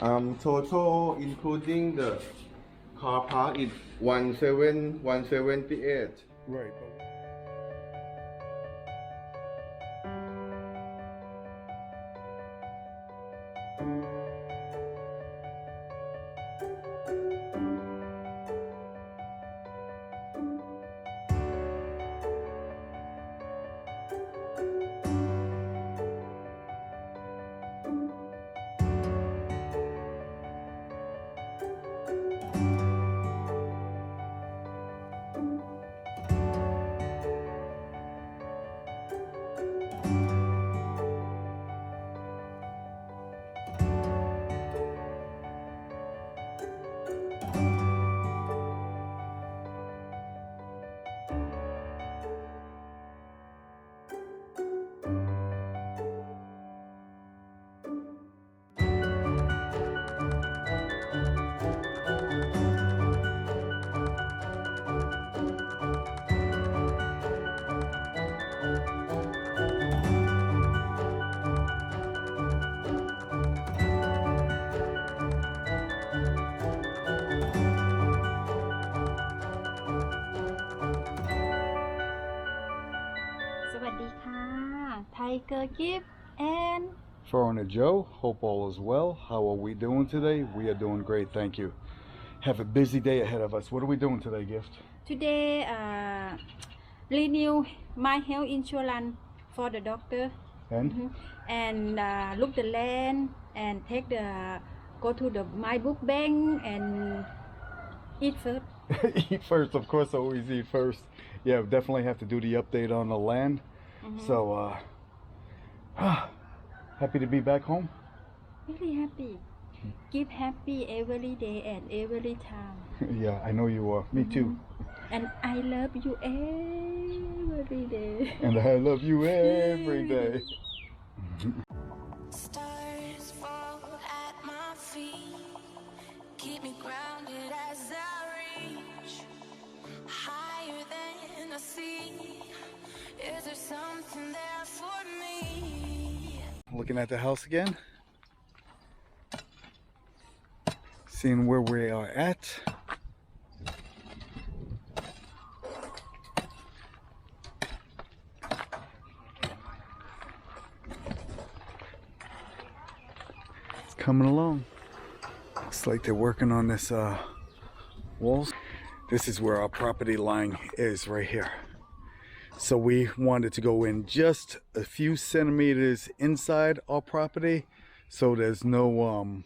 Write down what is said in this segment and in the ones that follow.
Total including the car park is 178. Right. Tiger Gift and Foreigner Joe, hope all is well. How are we doing today? We are doing great, thank you. Have a busy day ahead of us. What are we doing today, Gift? Today renew my health insurance for the doctor and look the land and take the go to the my book bank and eat first. Eat first, of course, always eat first. Yeah, definitely have to do the update on the land. So happy to be back home. Really happy. Keep happy every day and every time. Yeah, I know you are. Me too. And I love you every day. And I love you every day. Stars fall at my feet, keep me grounded as I reach higher than I see. Is there something there for me? Looking at the house again. Seeing where we are at. It's coming along. Looks like they're working on this walls. This is where our property line is right here. So we wanted to go in just a few centimeters inside our property, so there's no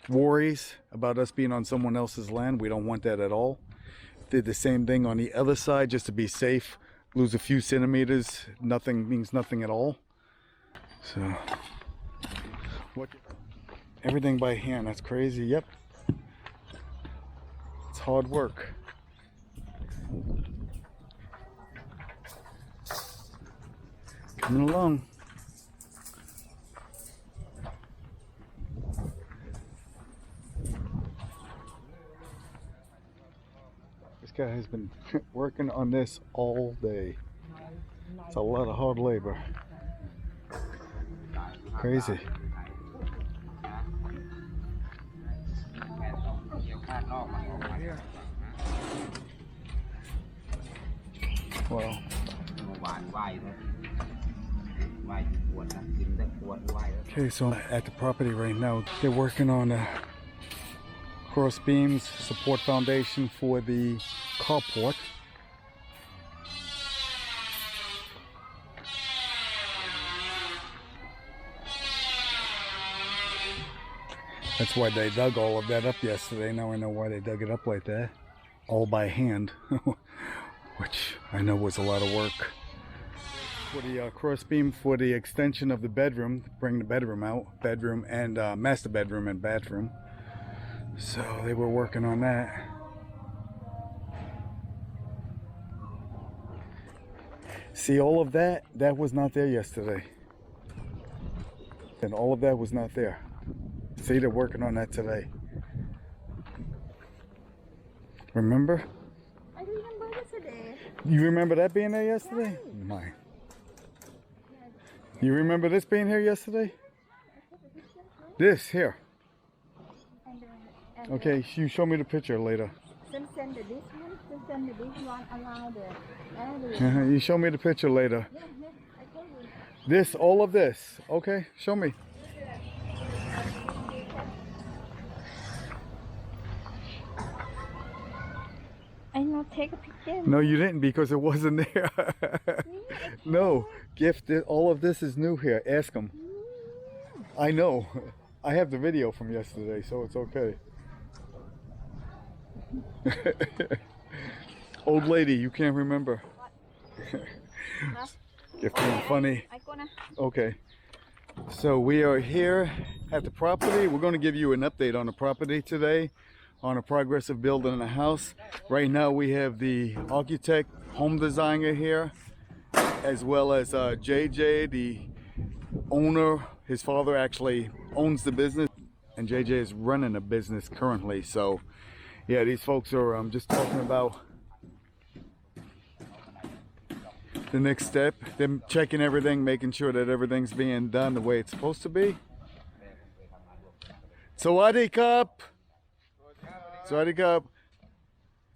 worries about us being on someone else's land. We don't want that at all. Did the same thing on the other side just to be safe. Lose a few centimeters, nothing means nothing at all. So everything by hand, that's crazy. Yep, it's hard work. Coming along. This guy has been working on this all day. It's a lot of hard labor. Crazy. Wow. Okay, so at the property right now, they're working on cross beams, support foundation for the carport. That's why they dug all of that up yesterday. Now I know why they dug it up like that. All by hand, which I know was a lot of work. For the cross beam for the extension of the bedroom, bring the bedroom out, bedroom and master bedroom and bathroom. So they were working on that. See, all of that was not there yesterday. And all of that was not there. See, they're working on that today. Remember? I remember yesterday. You remember that being there yesterday? Right. Mine. You remember this being here yesterday? This here. And Okay, you show me the picture later. Send the this one. Send the this one around the area. You show me the picture later. Yeah, I told you. This, all of this. Okay, show me. I not take a picture. No, you didn't because it wasn't there. No, gift. All of this is new here. Ask them. I know. I have the video from yesterday, so it's okay. Old lady, you can't remember. Gift being funny. I gonna. Okay. So we are here at the property. We're going to give you an update on the property today, on the progress of building a house. Right now we have the architect, home designer here, as well as JJ, the owner. His father actually owns the business, and JJ is running a business currently. So yeah, these folks are just talking about the next step. Them checking everything, making sure that everything's being done the way it's supposed to be. Sawadee Cup! Sawadee Cup!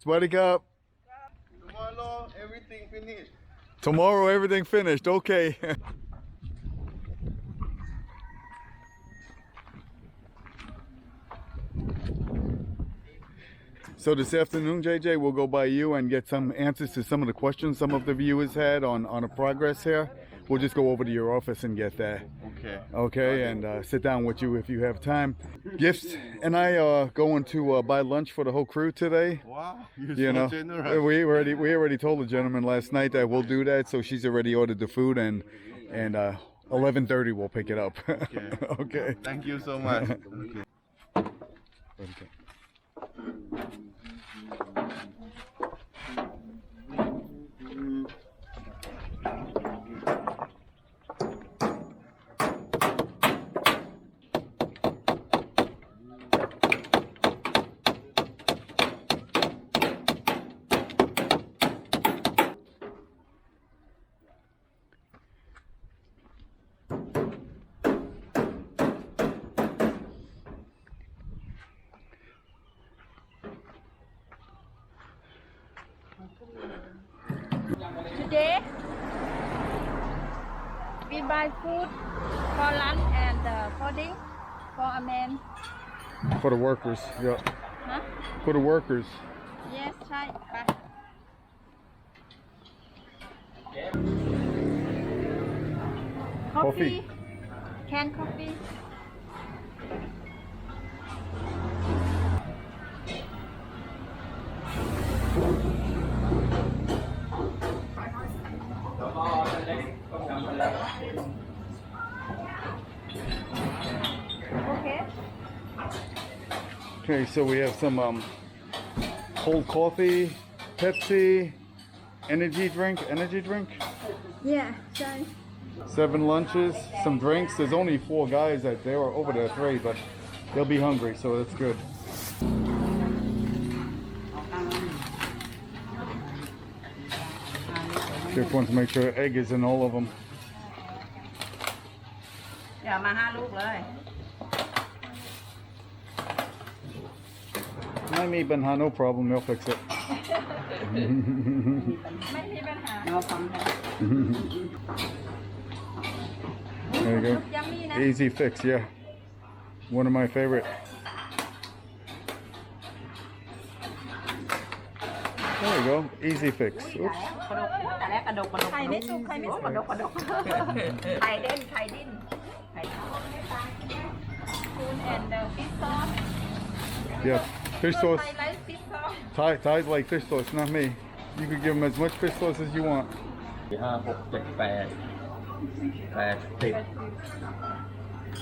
Sawadee Cup! Tomorrow, everything finished. Tomorrow everything finished, okay. So this afternoon, JJ, we'll go by you and get some answers to some of the questions some of the viewers had on the progress here. We'll just go over to your office and get that. Okay. Okay, and sit down with you if you have time. Gifts and I are going to buy lunch for the whole crew today. Wow, you're You so know, generous. we already told the gentleman last night that we'll do that, so she's already ordered the food, and 11:30 we'll pick it up. Okay. Okay. Thank you so much. Okay. Today, we buy food for lunch and for drink for a man. For the workers, yeah. Huh? For the workers. Yes, ใช่ ไป Coffee. Can coffee. Okay. Okay, so we have some cold coffee, Pepsi, energy drink. Yeah, ใช่ 7 lunches, some drinks. There's only 4 guys that they were over there 3, but they'll be hungry, so that's good. Just want to make sure egg is in all of them. อย่ามา5 ลูกเลย Maybe banana, no problem. They'll fix it. ไม่มีปัญหา เราฟังกัน There you go. Yummy นะ Easy fix, yeah. One of my favorite. There you go. Easy fix. Oops. กระดกแต่แรกกระดก ไข่ไม่สุกไข่ไม่สุก กระดกไข่เด่นไข่ดิ้นไข่ Spoon and fish sauce. Yeah. Fish sauce. I like fish sauce. Thais like fish sauce, not me. You can give them as much fish sauce as you want. 5 6 7 8 80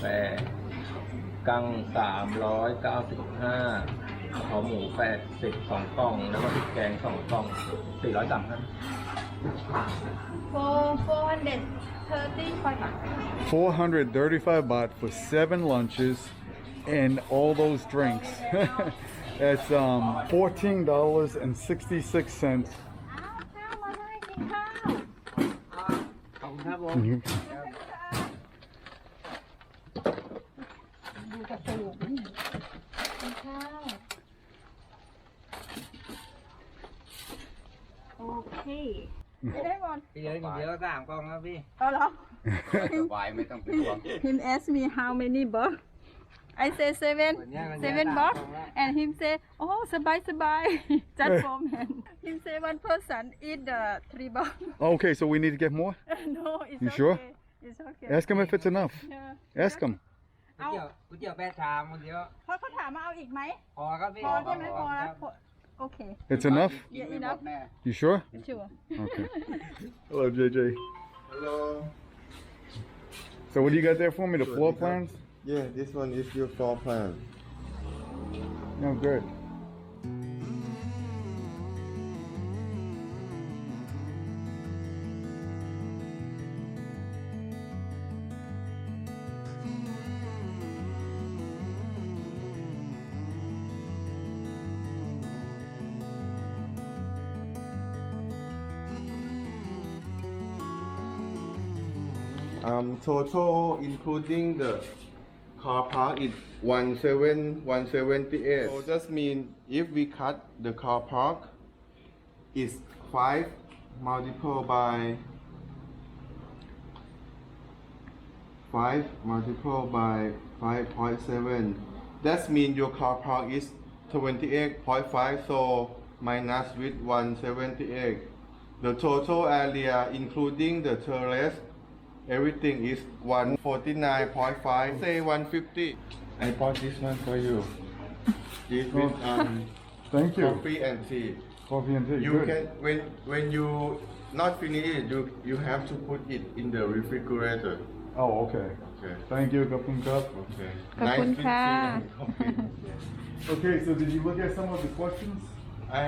8กั้ง395กะเพราหมู80 2 กล่อง แล้วก็พริกแกง2 กล่อง 435 435 baht for 7 lunches and all those drinks. That's $14.66. ข้าวมาให้กินข้าว ขอบคุณครับผม ดูกระตูกนี่กินข้าว กินให้หมด พี่เลี้ยงอย่างเดียว3 กล่องครับพี่ เอาเหรอ สบายไม่ต้องเป็นห่วง Him ask me how many box I say 7 box and him say oh สบาย just for man him say one person eat the 3 box Okay, so we need to get more? no it's You okay sure? it's okay Ask him if it's enough. Yeah. Ask him. เอา ก๋วยเตี๋ยว8 ชามคนเดียว เขาถามมาเอาอีกไหม พอครับพี่ พอใช่ไหมพอ ค แล้ รั ว บ โอเค It's enough? yeah enough You sure? sure Okay. Hello, JJ. Hello. So what do you got there for me? The floor plans? Yeah, this one is your floor plan. No, good. Total including the car park is 178. So that means if we cut the car park, it's 5 multiplied by 5.7. That means your car park is 28.5. So minus with 178. The total area including the terrace, everything is 149.5. Say 150. I bought this one for you. This with Thank you. coffee and tea. Coffee and tea. You Good. can when you not finish it, you have to put it in the refrigerator. Oh, okay. Okay. Thank you, Kapun Cup. Okay. ขอบคุณค่ะ coffee. Okay, so did you look at some of the questions? I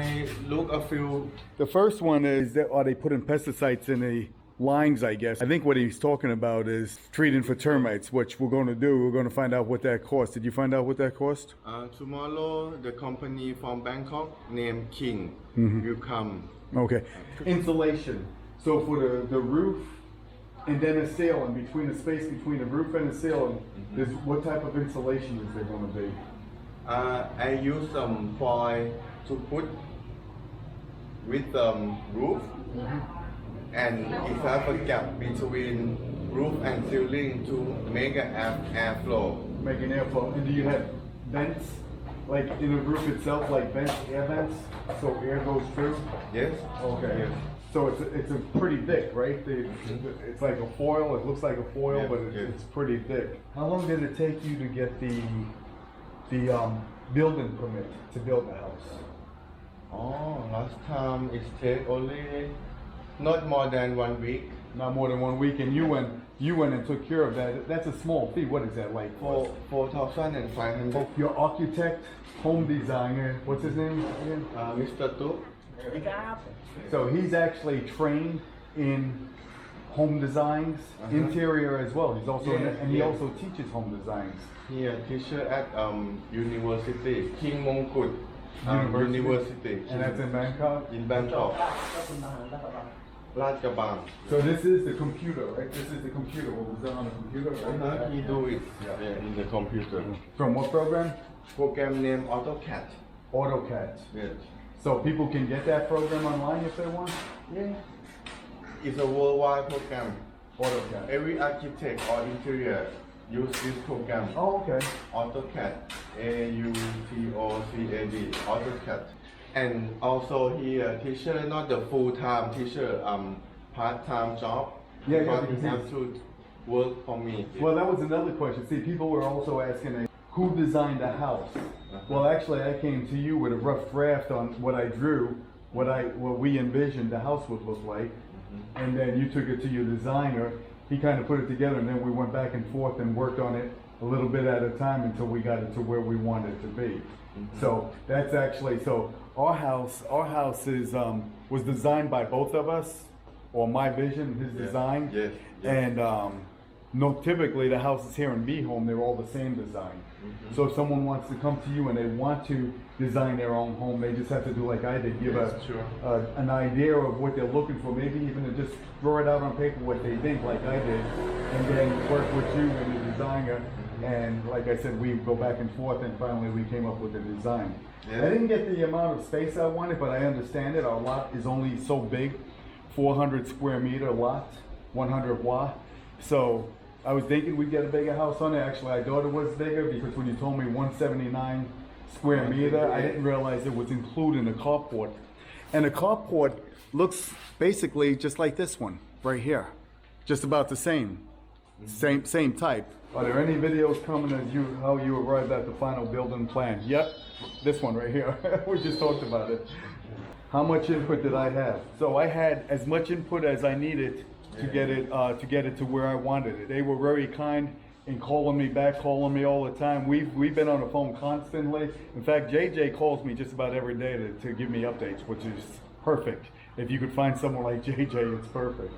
look a few. The first one is that are they putting pesticides in the lines, I guess. I think what he's talking about is treating for termites, which we're going to do. We're going to find out what that costs. Did you find out what that cost? Tomorrow, the company from Bangkok named King will come. Okay. Insulation. So for the roof and then a ceiling, between the space between the roof and the ceiling, is what type of insulation is there going to be? I use some foil to put with the roof, and it has a gap between roof and ceiling to make an airflow. Make an airflow. And do you have vents, like in the roof itself, like vents, air vents, so air goes through? Yes. Okay. Yes. So it's a pretty thick, right? It's like a foil. It looks like a foil, Yes, but yes. it's pretty thick. How long did it take you to get the building permit to build the house? Oh, last time it take only not more than 1 week. Not more than 1 week, and you went and took care of that. That's a small fee. What is that like? 4,500. Your architect, home designer, what's his name again? Mr. Tu. So he's actually trained in home designs, interior as well. He's also Yeah, and he yeah. also teaches home designs. He a teacher at university, King Mongkut University. And that's in Bangkok. in Bangkok. Lad Krabang. So this is the computer, right? This is the computer. What was done on the computer, right? He do it in the computer. From what program? Program name Autocad. AutoCAD. Yes. So people can get that program online if they want. Yeah. It's a worldwide program. AutoCAD. Every architect or interior use this program. Oh, okay. AutoCAD. AUTOCAD. AutoCAD. And also he a teacher, not the full-time teacher, part-time job. Yeah, yeah, Because because he have to work for me. Well, that was another question. See, people were also asking, who designed the house? Well, actually, I came to you with a rough draft on what I drew, what we envisioned the house would look like, and then you took it to your designer. He kind of put it together, and then we went back and forth and worked on it a little bit at a time until we got it to where we wanted it to be. So that's actually our house is was designed by both of us, or my vision, his design. Yes. And no, typically the houses here in B Home, they're all the same design. So if someone wants to come to you and they want to design their own home, they just have to do like I did, give Yes, sure. an idea of what they're looking for, maybe even to just draw it out on paper what they think, like I did, and then work with you and the designer. And like I said, we go back and forth, and finally we came up with the design. Yeah. I didn't get the amount of space I wanted, but I understand it. Our lot is only so big 400 square meter lot, 100 wa. So I was thinking we'd get a bigger house on it. Actually, I thought it was bigger because when you told me 179 square meter, I didn't realize it was including a carport. And a carport looks basically just like this one right here, just about the same type. Are there any videos coming as how you arrived at the final building plan? Yep, this one right here. We just talked about it. How much input did I have? So I had as much input as I needed to get it to where I wanted it. They were very kind in calling me back, calling me all the time. We've been on the phone constantly. In fact, JJ calls me just about every day to give me updates, which is perfect. If you could find someone like JJ, it's perfect.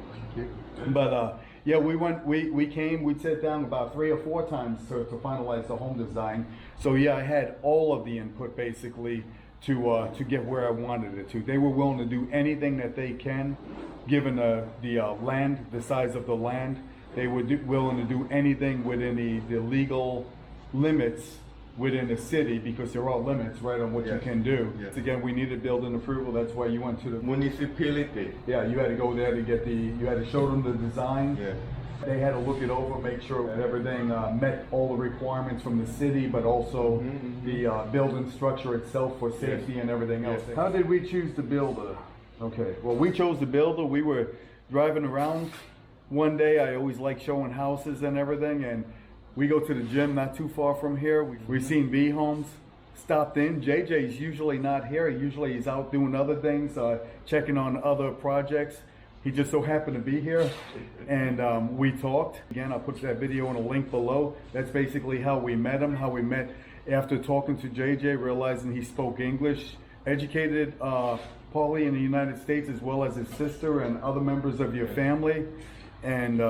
But yeah, we came, we sat down about 3 or 4 times to finalize the home design. So yeah, I had all of the input basically to get where I wanted it to. They were willing to do anything that they can, given the land, the size of the land. They were willing to do anything within the legal limits within the city, because there are limits, right, on what you can do. Yes. Again, we needed building approval. That's why you went to the municipality. Yeah, you had to go there to get you had to show them the design. Yeah. They had to look it over, make sure that everything met all the requirements from the city, but also the building structure itself for safety and everything else. How did we choose the builder? Okay, well, we chose the builder. We were driving around one day. I always like showing houses and everything, and we go to the gym not too far from here. We've seen B homes, stopped in. JJ's usually not here. Usually he's out doing other things, checking on other projects. He just so happened to be here, and we talked. Again, I'll put that video in a link below. That's basically how we met him, how we met after talking to JJ, realizing he spoke English, educated partly in the United States, as well as his sister and other members of your family. And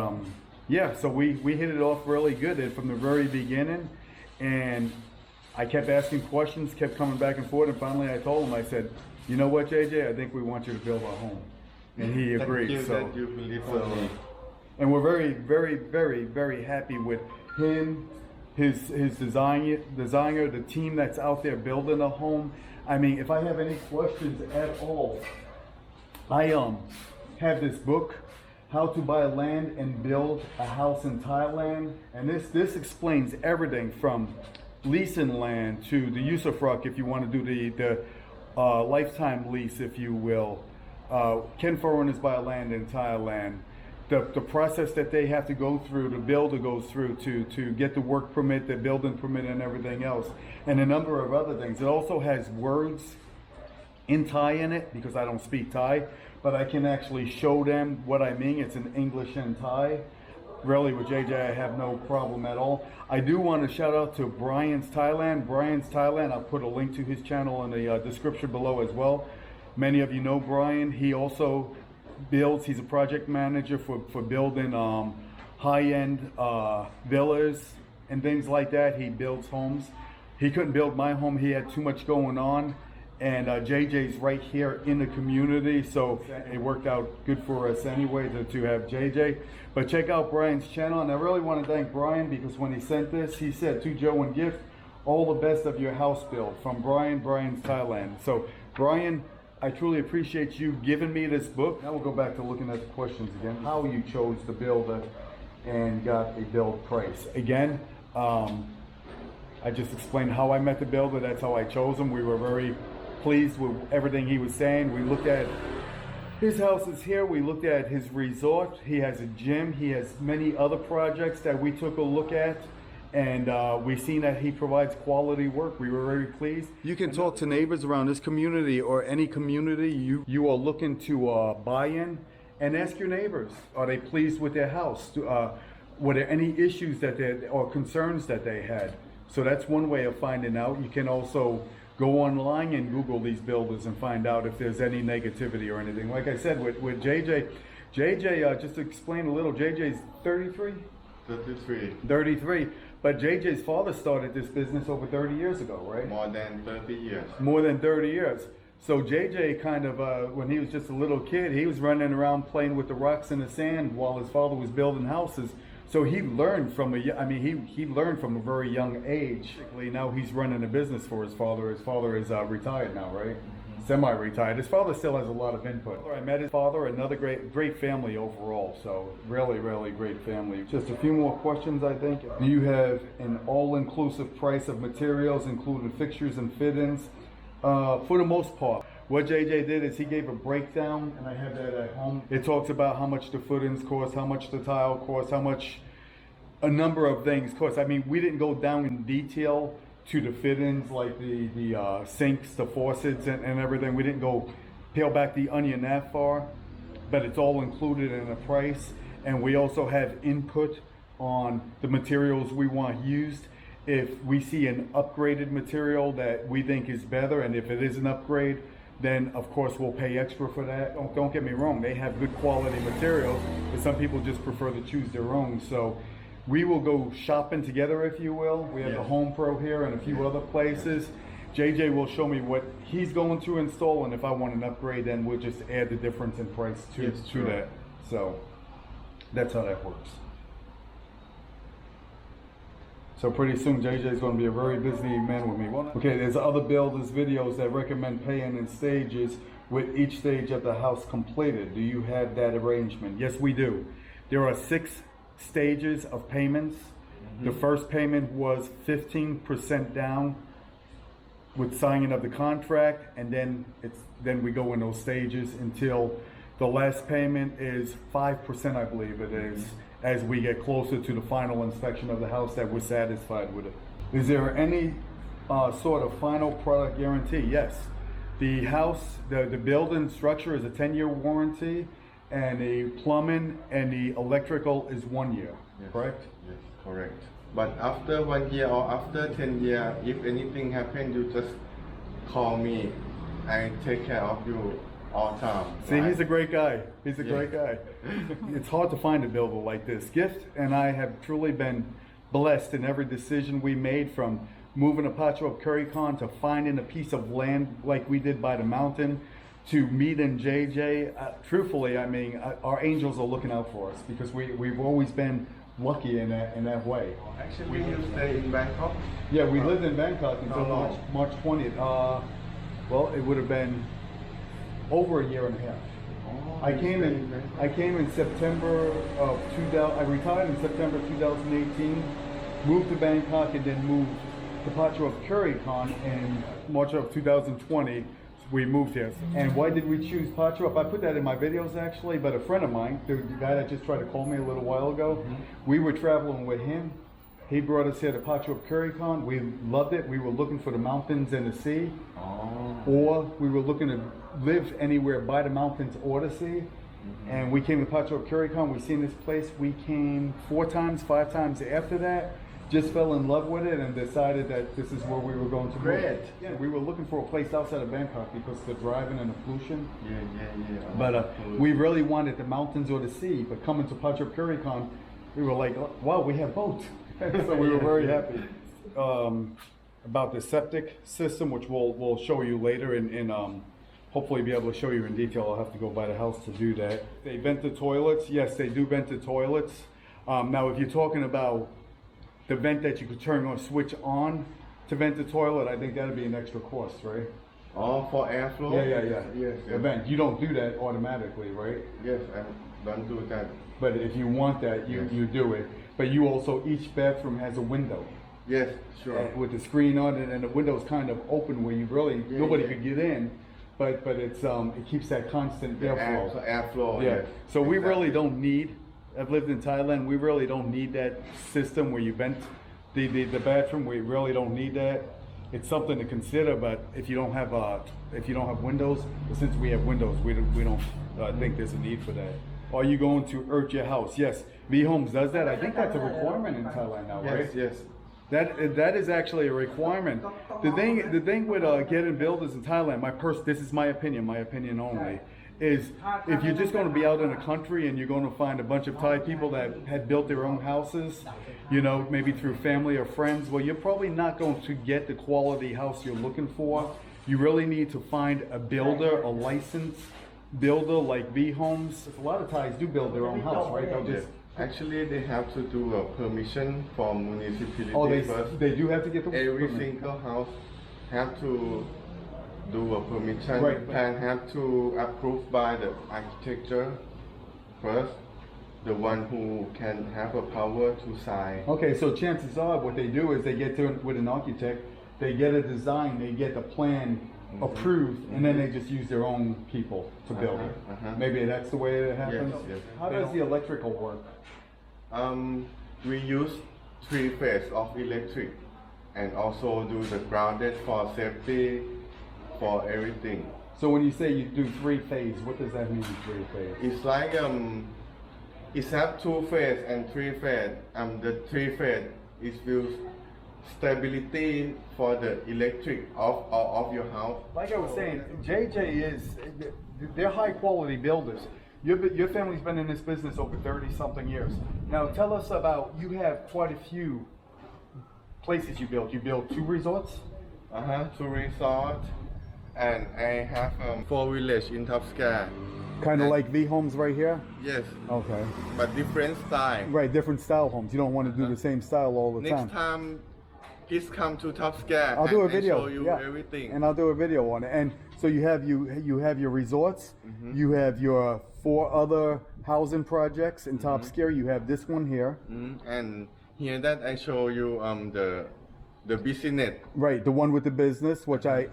yeah, so we hit it off really good from the very beginning, and I kept asking questions, kept coming back and forth, and finally I told him, I said, you know what, JJ, I think we want you to build our home. And he agreed. Thank you that you believe in me. And we're very, very, very, very happy with him, his designer, the team that's out there building a home. I mean, if I have any questions at all, I have this book, How to Buy Land and Build a House in Thailand, and this explains everything from leasing land to the usufruct, if you want to do the lifetime lease, if you will. Can foreigners buy land in Thailand? The process that they have to go through, the builder goes through to get the work permit, the building permit, and everything else, and a number of other things. It also has words in Thai in it, because I don't speak Thai, but I can actually show them what I mean. It's in English and Thai. Really, with JJ, I have no problem at all. I do want to shout out to Bryan's Thailand. Bryan's Thailand, I'll put a link to his channel in the description below as well. Many of you know Bryan. He also builds, he's a project manager for building high-end villas and things like that. He builds homes. He couldn't build my home. He had too much going on. And JJ's right here in the community, so it worked out good for us anyway to have JJ. But check out Bryan's channel, and I really want to thank Bryan, because when he sent this, he said, to Joe and Gift, all the best of your house build from Bryan's Thailand. So Bryan, I truly appreciate you giving me this book. Now we'll go back to looking at the questions again. How you chose the builder and got a build price. Again, I just explained how I met the builder. That's how I chose him. We were very pleased with everything he was saying. We looked at his houses here. We looked at his resort. He has a gym. He has many other projects that we took a look at. And we've seen that he provides quality work. We were very pleased. You can talk to neighbors around this community or any community you are looking to buy in, and ask your neighbors, are they pleased with their house? Were there any issues or concerns that they had? So that's one way of finding out. You can also go online and Google these builders and find out if there's any negativity or anything. Like I said, with JJ, just to explain a little, JJ's 33? 33. But JJ's father started this business over 30 years ago, right? More than 30 years. More than 30 years. So JJ kind of, when he was just a little kid, he was running around playing with the rocks in the sand while his father was building houses. So he learned from he learned from a very young age. Now he's running a business for his father. His father is retired now, right? Semi-retired. His father still has a lot of input. I met his father, another great family overall. So really great family. Just a few more questions, I think. Do you have an all-inclusive price of materials, including fixtures and fittings? For the most part. What JJ did is he gave a breakdown, and I have that at home. It talks about how much the footings cost, how much the tile cost, how much a number of things cost. I mean, we didn't go down in detail to the fittings like the sinks, the faucets, and everything. We didn't go peel back the onion that far, but it's all included in the price. And we also have input on the materials we want used. If we see an upgraded material that we think is better, and if it is an upgrade, then of course we'll pay extra for that. Don't get me wrong, they have good quality materials, but some people just prefer to choose their own. So we will go shopping together, if you will. We have the Home Pro here and a few other places. JJ will show me what he's going to install, and if I want an upgrade, then we'll just add the difference in price to that. So that's how that works. So pretty soon JJ is going to be a very busy man with me. Okay, there's other builders videos that recommend paying in stages with each stage of the house completed. Do you have that arrangement? Yes, we do. There are 6 stages of payments. The first payment was 15% down with signing of the contract, and then we go in those stages until the last payment is 5%, I believe it is, as we get closer to the final inspection of the house that we're satisfied with it. Is there any sort of final product guarantee? Yes. The house, the building structure is a 10-year warranty, and the plumbing and the electrical is 1 year, correct? Yes, correct. But after 1 year or after 10 years, if anything happens, you just call me. I take care of you all time. See, right? he's a great guy. He's a great guy. It's hard to find a builder like this. Gift and I have truly been blessed in every decision we made, from moving a patio of Curry Con to finding a piece of land like we did by the mountain to meeting JJ. Truthfully, I mean, our angels are looking out for us because we've always been lucky in that way. Actually, you stay in Bangkok? Yeah, we lived in Bangkok until March 20th. Well, it would have been over a year and a half. I came in September of 2000. I retired in September 2018, moved to Bangkok, and then moved to Patro of Curry Con in March of 2020. We moved here. And why did we choose Patro? I put that in my videos actually, but a friend of mine, the guy that just tried to call me a little while ago, we were traveling with him. He brought us here to Patro of Curry Con. We loved it. We were looking for the mountains and the sea. Or we were looking to live anywhere by the mountains or the sea. And we came to Patro of Curry Con. We seen this place. We came 4 times, 5 times after that. Just fell in love with it and decided that this is where we were going to move. Yeah, we were looking for a place outside of Bangkok because of the driving and the pollution. But we really wanted the mountains or the sea. But coming to Patro of Curry Con, we were like, wow, we have both. So we were very happy. About the septic system, which we'll show you later, and hopefully be able to show you in detail. I'll have to go by the house to do that. They vent the toilets. Yes, they do vent the toilets. Now, if you're talking about the vent that you could turn on, switch on to vent the toilet, I think that'd be an extra cost, right? Oh, for airflow? Yeah. Yes. The vent. You don't do that automatically, right? Yes, I don't do that. But if you want that, you do it. But you also, each bathroom has a window. Yes, sure. With the screen on it, and the window's kind of open where you really, nobody could get in. But it's it keeps that constant airflow. Airflow. Yeah. So we really don't need. I've lived in Thailand. We really don't need that system where you vent the bathroom. We really don't need that. It's something to consider, but if you don't have windows, since we have windows, we don't think there's a need for that. Are you going to earth your house? Yes. V Homes does that. I think that's a requirement in Thailand now, right? Yes. That is actually a requirement. The thing with getting builders in Thailand, this is my opinion only, is if you're just going to be out in the country and you're going to find a bunch of Thai people that had built their own houses, maybe through family or friends, well, you're probably not going to get the quality house you're looking for. You really need to find a builder, a licensed builder like V Homes. A lot of Thais do build their own house, right? Actually, they have to do a permission from municipality Oh, first. they do have to get the Every permit. single house have to do a permission. Right. And have to approved by the architecture first. The one who can have a power to sign. Okay, so chances are what they do is they get to with an architect, they get a design, they get the plan approved, and then they just use their own people to build it. Maybe that's the way it happens. Yes. How does the electrical work? We use 3 phase of electric and also do the grounded for safety for everything. So when you say you do 3-phase, what does that mean, 3-phase? It's like it have 2 phase and 3 phase. The 3 phase is use stability for the electric of your house. Like I was saying, they're high quality builders. Your family's been in this business over 30-something years. Now tell us about, you have quite a few places you built. You built 2 resorts? 2 resort, and I have 4 village in Topska. Kind of like V homes right here? Yes, Okay. but different style. Right, different style homes. You don't want to do the same style all the Next time. time, please come to Topska. I'll do a and video. show you Yeah. everything. And I'll do a video on it. And so you have your resorts, you have your 4 other housing projects in Top Scare. You have this one here. And here that I show you the business. Right, the one with the business, which I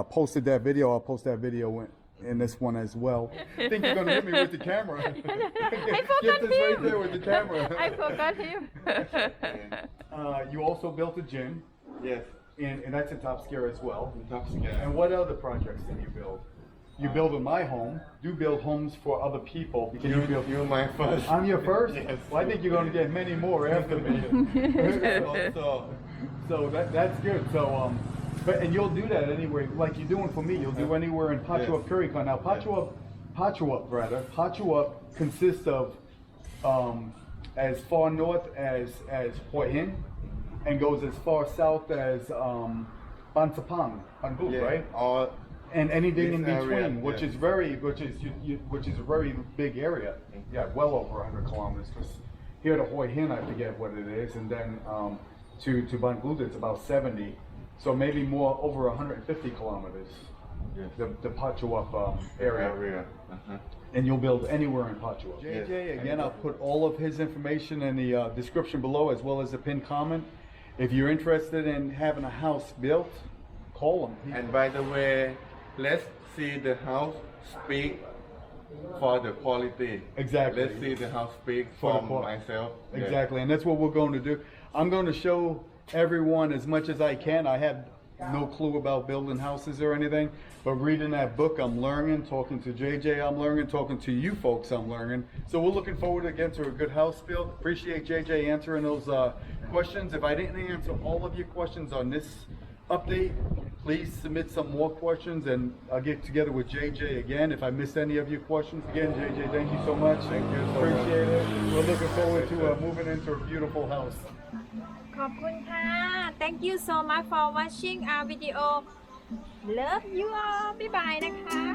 posted that video. I'll post that video in this one as well. I think you're gonna hit me with the camera. Get this right there with the camera. I forgot him. You also built a gym, Yes, and that's in Top Scare as well. in Topska. And what other projects did you build? You build in my home. Do build homes for other people. Because you build. You're my first. I'm your first. Yes. Well, I think you're going to get many more after me. So that's good. So and you'll do that anyway, like you're doing for me. You'll do anywhere in Pachuap, Yes. Currycon. Now Pachuap consists of as far north as Hua Hin, and goes as far south as Bansapang, Banbu, Yeah, right? Or And anything in This area, between, which yes. is a very big area. Yeah, well over 100 kilometers. 'Cause here to Hoi Hin, I forget what it is, and then to Bangladesh, it's about 70. So maybe more, over 150 kilometers. Yes. The Pachuap area. And you'll build anywhere in Pachuap. Yes. JJ, again, I'll put all of his information in the description below, as well as the pinned comment. If you're interested in having a house built, call him. And by the way, let's see the house speak for the quality. Exactly. Let's see the house speak For the from quality. myself. Yeah. Exactly, and that's what we're going to do. I'm going to show everyone as much as I can. I have no clue about building houses or anything, but reading that book, I'm learning. Talking to JJ, I'm learning. Talking to you folks, I'm learning. So we're looking forward again to a good house build. Appreciate JJ answering those questions. If I didn't answer all of your questions on this update, please submit some more questions, and I'll get together with JJ again if I missed any of your questions. Again, JJ, thank you so much. Thank you so Appreciate much. it. We're looking forward to moving into a beautiful house. ขอบคุณค่ะ Thank you so much for watching our video Love you all บ๊ายบายนะคะ